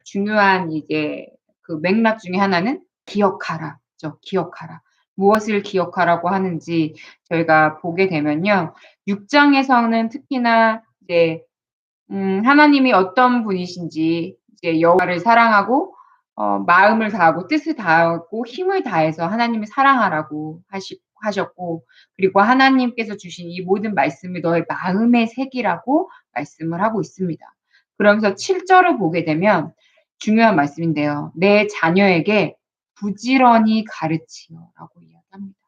중요한 이제 그 맥락 중에 하나는 기억하라죠. 기억하라. 무엇을 기억하라고 하는지 저희가 보게 되면요. 6 장에서는 특히나 이제 하나님이 어떤 분이신지 이제 여호와를 사랑하고 마음을 다하고 뜻을 다하고 힘을 다해서 하나님을 사랑하라고 하셨고, 그리고 하나님께서 주신 이 모든 말씀을 너의 마음에 새기라고 말씀을 하고 있습니다. 그러면서 7 절을 보게 되면 중요한 말씀인데요. "내 자녀에게 부지런히 가르치여."라고 이야기합니다.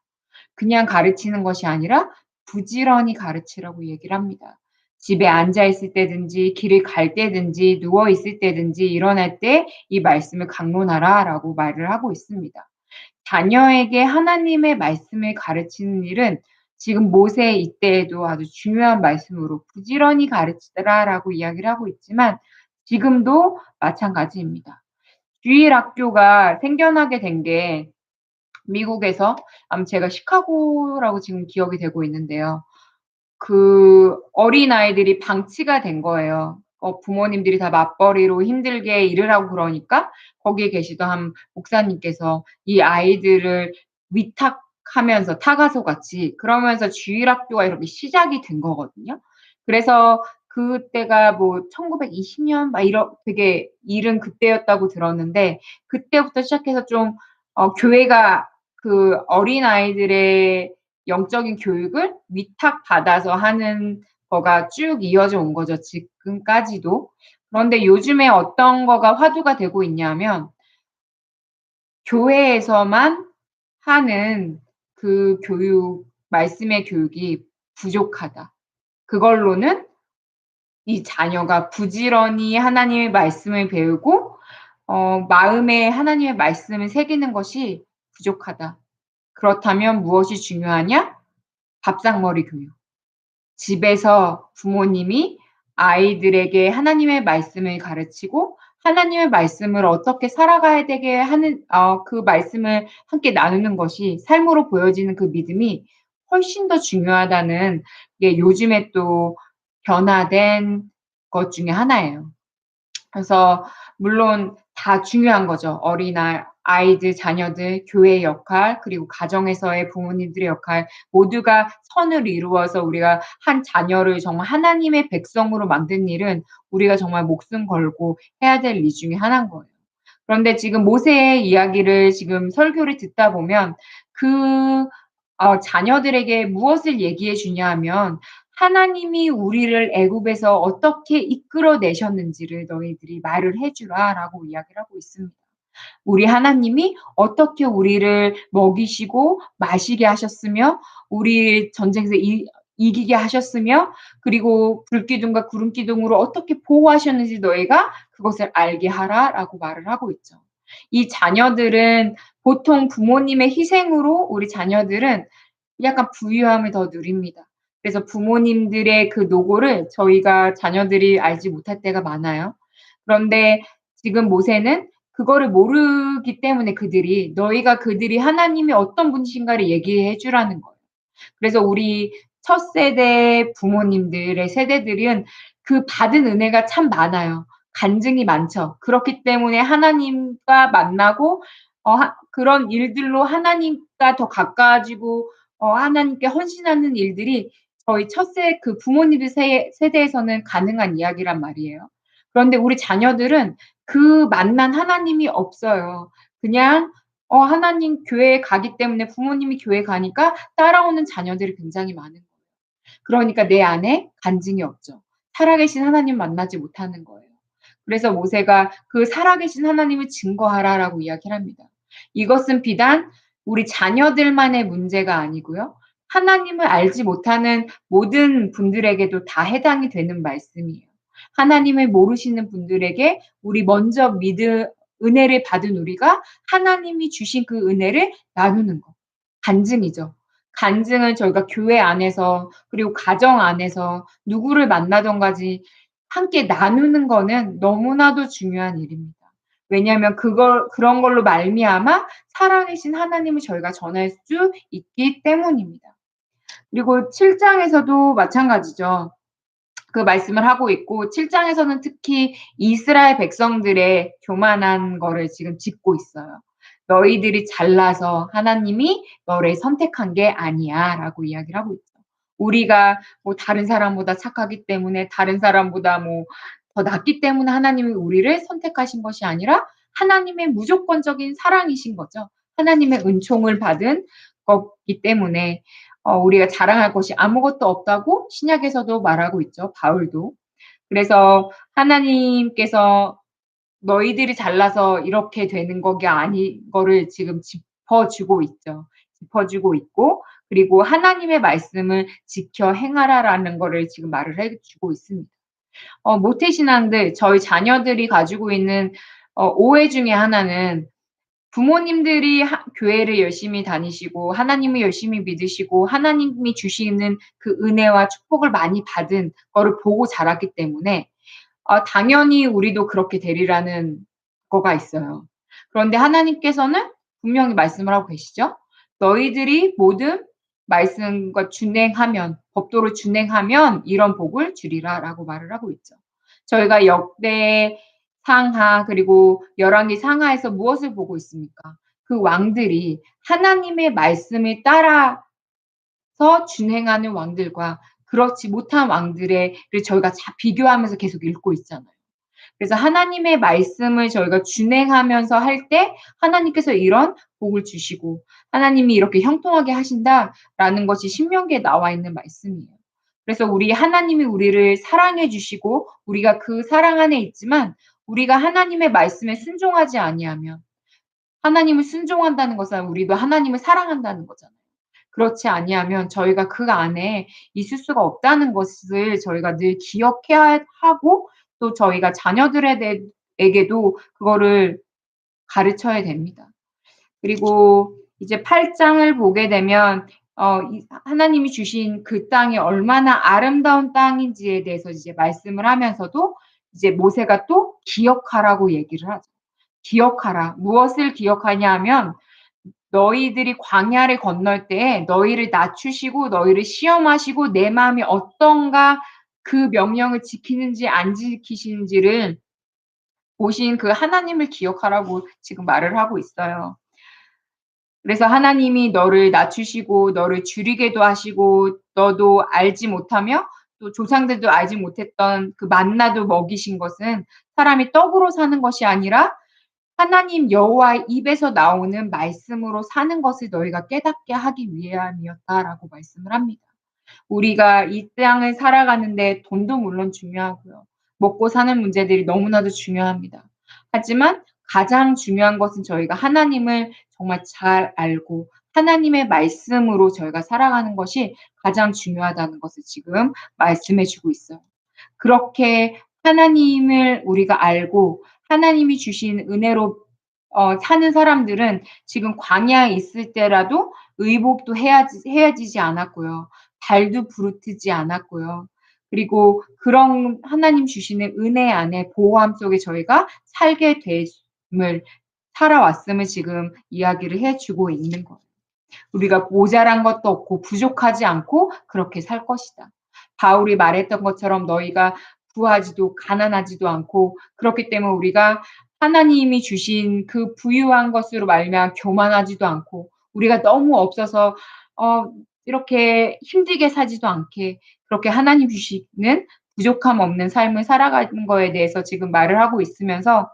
그냥 가르치는 것이 아니라 부지런히 가르치라고 얘기를 합니다. 집에 앉아 있을 때든지 길을 갈 때든지 누워 있을 때든지 일어날 때 이 말씀을 강론하라라고 말을 하고 있습니다. 자녀에게 하나님의 말씀을 가르치는 일은 지금 모세 이때에도 아주 중요한 말씀으로 부지런히 가르치라라고 이야기를 하고 있지만 지금도 마찬가지입니다. 주일 학교가 생겨나게 된 게 미국에서 제가 시카고라고 지금 기억이 되고 있는데요. 그 어린아이들이 방치가 된 거예요. 부모님들이 다 맞벌이로 힘들게 일을 하고 그러니까 거기에 계시던 한 목사님께서 이 아이들을 위탁하면서 타가소 같이 그러면서 주일 학교가 이렇게 시작이 된 거거든요. 그래서 그때가 뭐 1920년 막 되게 이른 그때였다고 들었는데 그때부터 시작해서 좀 교회가 그 어린아이들의 영적인 교육을 위탁받아서 하는 거가 쭉 이어져 온 거죠, 지금까지도. 그런데 요즘에 어떤 거가 화두가 되고 있냐면 교회에서만 하는 그 교육, 말씀의 교육이 부족하다. 그걸로는 이 자녀가 부지런히 하나님의 말씀을 배우고 마음에 하나님의 말씀을 새기는 것이 부족하다. 그렇다면 무엇이 중요하냐? 밥상머리 교육. 집에서 부모님이 아이들에게 하나님의 말씀을 가르치고 하나님의 말씀을 어떻게 살아가야 되게 하는 그 말씀을 함께 나누는 것이 삶으로 보여지는 그 믿음이 훨씬 더 중요하다는 게 요즘에 또 변화된 것 중에 하나예요. 그래서 물론 다 중요한 거죠. 아이들, 자녀들, 교회의 역할, 그리고 가정에서의 부모님들의 역할 모두가 선을 이루어서 우리가 한 자녀를 정말 하나님의 백성으로 만드는 일은 우리가 정말 목숨 걸고 해야 될 일 중에 하나인 거예요. 그런데 지금 모세의 이야기를 지금 설교를 듣다 보면 그 자녀들에게 무엇을 얘기해 주냐 하면 "하나님이 우리를 애굽에서 어떻게 이끌어 내셨는지를 너희들이 말을 해 주라."라고 이야기를 하고 있습니다. 우리 하나님이 어떻게 우리를 먹이시고 마시게 하셨으며 우리 전쟁에서 이기게 하셨으며 그리고 불기둥과 구름기둥으로 어떻게 보호하셨는지 너희가 그것을 알게 하라라고 말을 하고 있죠. 이 자녀들은 보통 부모님의 희생으로 우리 자녀들은 약간 부유함을 더 누립니다. 그래서 부모님들의 그 노고를 저희가 자녀들이 알지 못할 때가 많아요. 그런데 지금 모세는 그거를 모르기 때문에 너희가 그들이 하나님이 어떤 분이신가를 얘기해 주라는 거예요. 그래서 우리 첫 세대 부모님들의 세대들은 그 받은 은혜가 참 많아요. 간증이 많죠. 그렇기 때문에 하나님과 만나고 그런 일들로 하나님과 더 가까워지고 하나님께 헌신하는 일들이 저희 그 부모님들 세대에서는 가능한 이야기란 말이에요. 그런데 우리 자녀들은 그 만난 하나님이 없어요. 그냥 하나님 교회에 가기 때문에 부모님이 교회 가니까 따라오는 자녀들이 굉장히 많은 거예요. 그러니까 내 안에 간증이 없죠. 살아계신 하나님 만나지 못하는 거예요. 그래서 모세가 그 살아계신 하나님을 증거하라라고 이야기를 합니다. 이것은 비단 우리 자녀들만의 문제가 아니고요. 하나님을 알지 못하는 모든 분들에게도 다 해당이 되는 말씀이에요. 하나님을 모르시는 분들에게 우리 먼저 은혜를 받은 우리가 하나님이 주신 그 은혜를 나누는 것. 간증이죠. 간증은 저희가 교회 안에서 그리고 가정 안에서 누구를 만나든 간에 함께 나누는 거는 너무나도 중요한 일입니다. 왜냐하면 그런 걸로 말미암아 살아계신 하나님을 저희가 전할 수 있기 때문입니다. 그리고 7 장에서도 마찬가지죠. 그 말씀을 하고 있고 7 장에서는 특히 이스라엘 백성들의 교만한 거를 지금 짚고 있어요. "너희들이 잘나서 하나님이 너를 선택한 게 아니야."라고 이야기를 하고 있죠. 우리가 뭐 다른 사람보다 착하기 때문에 다른 사람보다 뭐 더 낫기 때문에 하나님이 우리를 선택하신 것이 아니라 하나님의 무조건적인 사랑이신 거죠. 하나님의 은총을 받은 거기 때문에 우리가 자랑할 것이 아무것도 없다고 신약에서도 말하고 있죠, 바울도. 그래서 하나님께서 너희들이 잘나서 이렇게 되는 거가 아닌 거를 지금 짚어주고 있죠. 짚어주고 있고 그리고 하나님의 말씀을 지켜 행하라라는 거를 지금 말을 해 주고 있습니다. 모태신앙들 저희 자녀들이 가지고 있는 오해 중에 하나는 부모님들이 교회를 열심히 다니시고 하나님을 열심히 믿으시고 하나님이 주시는 그 은혜와 축복을 많이 받은 거를 보고 자랐기 때문에 당연히 우리도 그렇게 되리라는 거가 있어요. 그런데 하나님께서는 분명히 말씀을 하고 계시죠. "너희들이 모든 말씀과 준행하면 법도를 준행하면 이런 복을 주리라."라고 말을 하고 있죠. 저희가 역대 상하 그리고 열왕기 상하에서 무엇을 보고 있습니까? 그 왕들이 하나님의 말씀을 따라서 준행하는 왕들과 그렇지 못한 왕들의 를 저희가 비교하면서 계속 읽고 있잖아요. 그래서 하나님의 말씀을 저희가 준행하면서 할 때 하나님께서 이런 복을 주시고 하나님이 이렇게 형통하게 하신다라는 것이 신명기에 나와 있는 말씀이에요. 그래서 우리 하나님이 우리를 사랑해 주시고 우리가 그 사랑 안에 있지만 우리가 하나님의 말씀에 순종하지 아니하면 하나님을 순종한다는 것은 우리도 하나님을 사랑한다는 거잖아요. 그렇지 아니하면 저희가 그 안에 있을 수가 없다는 것을 저희가 늘 기억해야 하고 또 저희가 자녀들에 에게도 그거를 가르쳐야 됩니다. 그리고 이제 8 장을 보게 되면 이 하나님이 주신 그 땅이 얼마나 아름다운 땅인지에 대해서 이제 말씀을 하면서도 이제 모세가 또 기억하라고 얘기를 하죠. 기억하라. 무엇을 기억하냐 하면 너희들이 광야를 건널 때에 너희를 낮추시고 너희를 시험하시고 내 마음이 어떤가 그 명령을 지키는지 안 지키시는지를 보신 그 하나님을 기억하라고 지금 말을 하고 있어요. 그래서 하나님이 너를 낮추시고 너를 줄이게도 하시고 너도 알지 못하며 또 조상들도 알지 못했던 그 만나도 먹이신 것은 사람이 떡으로 사는 것이 아니라 하나님 여호와의 입에서 나오는 말씀으로 사는 것을 너희가 깨닫게 하기 위함이었다라고 말씀을 합니다. 우리가 이 땅을 살아가는데 돈도 물론 중요하고요. 먹고 사는 문제들이 너무나도 중요합니다. 하지만 가장 중요한 것은 저희가 하나님을 정말 잘 알고 하나님의 말씀으로 저희가 살아가는 것이 가장 중요하다는 것을 지금 말씀해 주고 있어요. 그렇게 하나님을 우리가 알고 하나님이 주신 은혜로 사는 사람들은 지금 광야에 있을 때라도 의복도 헤어지지 않았고요. 발도 부르트지 않았고요. 그리고 그런 하나님 주시는 은혜 안에 보호함 속에 저희가 살게 됨을 살아왔음을 지금 이야기를 해 주고 있는 거예요. 우리가 모자란 것도 없고 부족하지 않고 그렇게 살 것이다. 바울이 말했던 것처럼 너희가 부하지도 가난하지도 않고 그렇기 때문에 우리가 하나님이 주신 그 부유한 것으로 말미암아 교만하지도 않고 우리가 너무 없어서 이렇게 힘들게 사지도 않게 그렇게 하나님 주시는 부족함 없는 삶을 살아가는 거에 대해서 지금 말을 하고 있으면서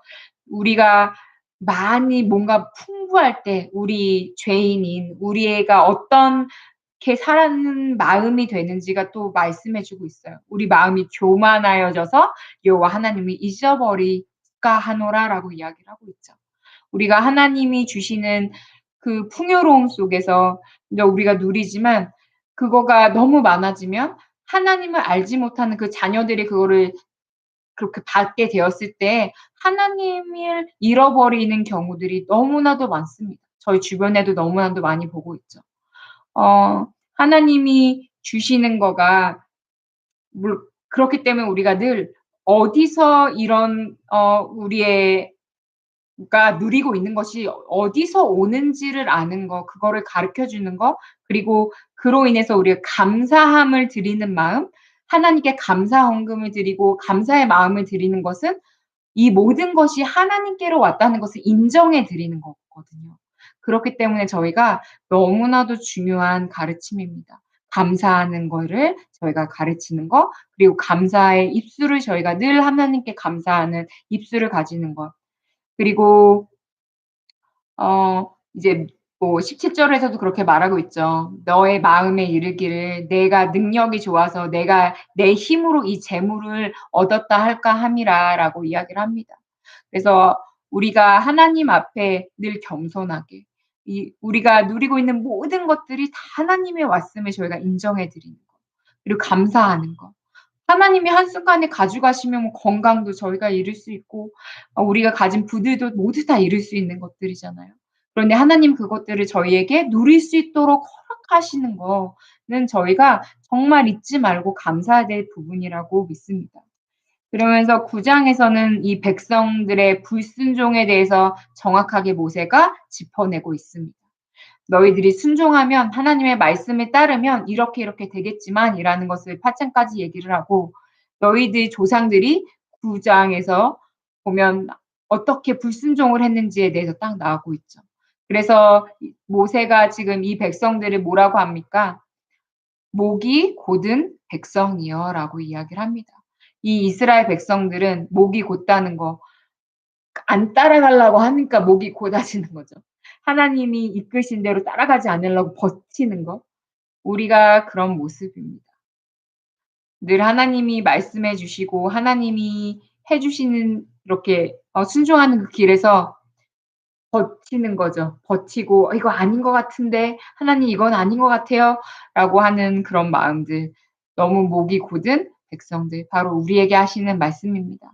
우리가 많이 뭔가 풍부할 때 우리 죄인인 우리 애가 어떻게 사는 마음이 되는지가 또 말씀해 주고 있어요. "우리 마음이 교만하여져서 여호와 하나님을 잊어버릴까 하노라."라고 이야기를 하고 있죠. 우리가 하나님이 주시는 그 풍요로움 속에서 이제 우리가 누리지만 그거가 너무 많아지면 하나님을 알지 못하는 그 자녀들이 그거를 그렇게 받게 되었을 때 하나님을 잃어버리는 경우들이 너무나도 많습니다. 저희 주변에도 너무나도 많이 보고 있죠. 하나님이 주시는 거가 그렇기 때문에 우리가 늘 어디서 이런 우리의 가 누리고 있는 것이 어디서 오는지를 아는 거, 그거를 가르쳐 주는 거, 그리고 그로 인해서 우리가 감사함을 드리는 마음, 하나님께 감사 헌금을 드리고 감사의 마음을 드리는 것은 이 모든 것이 하나님께로 왔다는 것을 인정해 드리는 거거든요. 그렇기 때문에 저희가 너무나도 중요한 가르침입니다. 감사하는 거를 저희가 가르치는 거, 그리고 감사의 입술을 저희가 늘 하나님께 감사하는 입술을 가지는 것. 그리고 이제 뭐 17 절에서도 그렇게 말하고 있죠. "너의 마음에 이르기를 내가 능력이 좋아서 내가 내 힘으로 이 재물을 얻었다 할까 함이라."라고 이야기를 합니다. 그래서 우리가 하나님 앞에 늘 겸손하게 이 우리가 누리고 있는 모든 것들이 다 하나님의 왔음을 저희가 인정해 드리는 거. 그리고 감사하는 거. 하나님이 한순간에 가져가시면 뭐 건강도 저희가 잃을 수 있고 우리가 가진 부들도 모두 다 잃을 수 있는 것들이잖아요. 그런데 하나님 그것들을 저희에게 누릴 수 있도록 허락하시는 거는 저희가 정말 잊지 말고 감사해야 될 부분이라고 믿습니다. 그러면서 9 장에서는 이 백성들의 불순종에 대해서 정확하게 모세가 짚어내고 있습니다. "너희들이 순종하면 하나님의 말씀에 따르면 이렇게 이렇게 되겠지만"이라는 것을 8 장까지 얘기를 하고 너희들 조상들이 9 장에서 보면 어떻게 불순종을 했는지에 대해서 딱 나오고 있죠. 그래서 이 모세가 지금 이 백성들을 뭐라고 합니까? "목이 곧은 백성이여"라고 이야기를 합니다. 이 이스라엘 백성들은 목이 곧다는 거 안 따라가려고 하니까 목이 곧아지는 거죠. 하나님이 이끄신 대로 따라가지 않으려고 버티는 거. 우리가 그런 모습입니다. 늘 하나님이 말씀해 주시고 하나님이 해 주시는 이렇게 순종하는 그 길에서 버티는 거죠. 버티고 '이거 아닌 것 같은데. 하나님 이건 아닌 것 같아요.'라고 하는 그런 마음들. 너무 목이 곧은 백성들. 바로 우리에게 하시는 말씀입니다.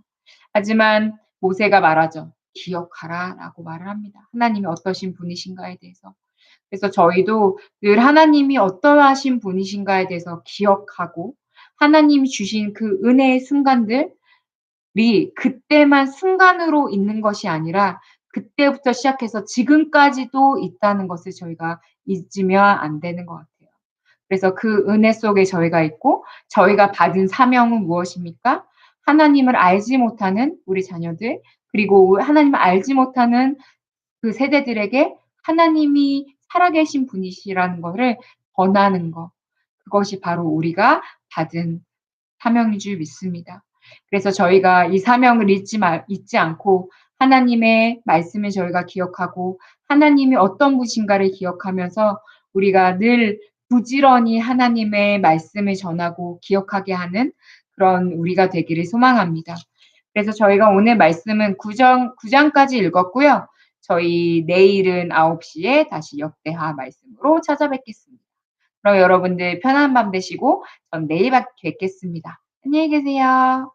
하지만 모세가 말하죠. "기억하라."라고 말을 합니다. 하나님이 어떠신 분이신가에 대해서. 그래서 저희도 늘 하나님이 어떠하신 분이신가에 대해서 기억하고 하나님이 주신 그 은혜의 순간들이 그때만 순간으로 있는 것이 아니라 그때부터 시작해서 지금까지도 있다는 것을 저희가 잊으면 안 되는 것 같아요. 그래서 그 은혜 속에 저희가 있고 저희가 받은 사명은 무엇입니까? 하나님을 알지 못하는 우리 자녀들, 그리고 하나님을 알지 못하는 그 세대들에게 하나님이 살아계신 분이시라는 거를 전하는 거. 그것이 바로 우리가 받은 사명인 줄 믿습니다. 그래서 저희가 이 사명을 잊지 않고 하나님의 말씀을 저희가 기억하고 하나님이 어떤 분이신가를 기억하면서 우리가 늘 부지런히 하나님의 말씀을 전하고 기억하게 하는 그런 우리가 되기를 소망합니다. 그래서 저희가 오늘 말씀은 9 장까지 읽었고요. 저희 내일은 9 시에 다시 역대하 말씀으로 찾아뵙겠습니다. 그럼 여러분들 편안한 밤 되시고 전 내일 뵙겠습니다. 안녕히 계세요.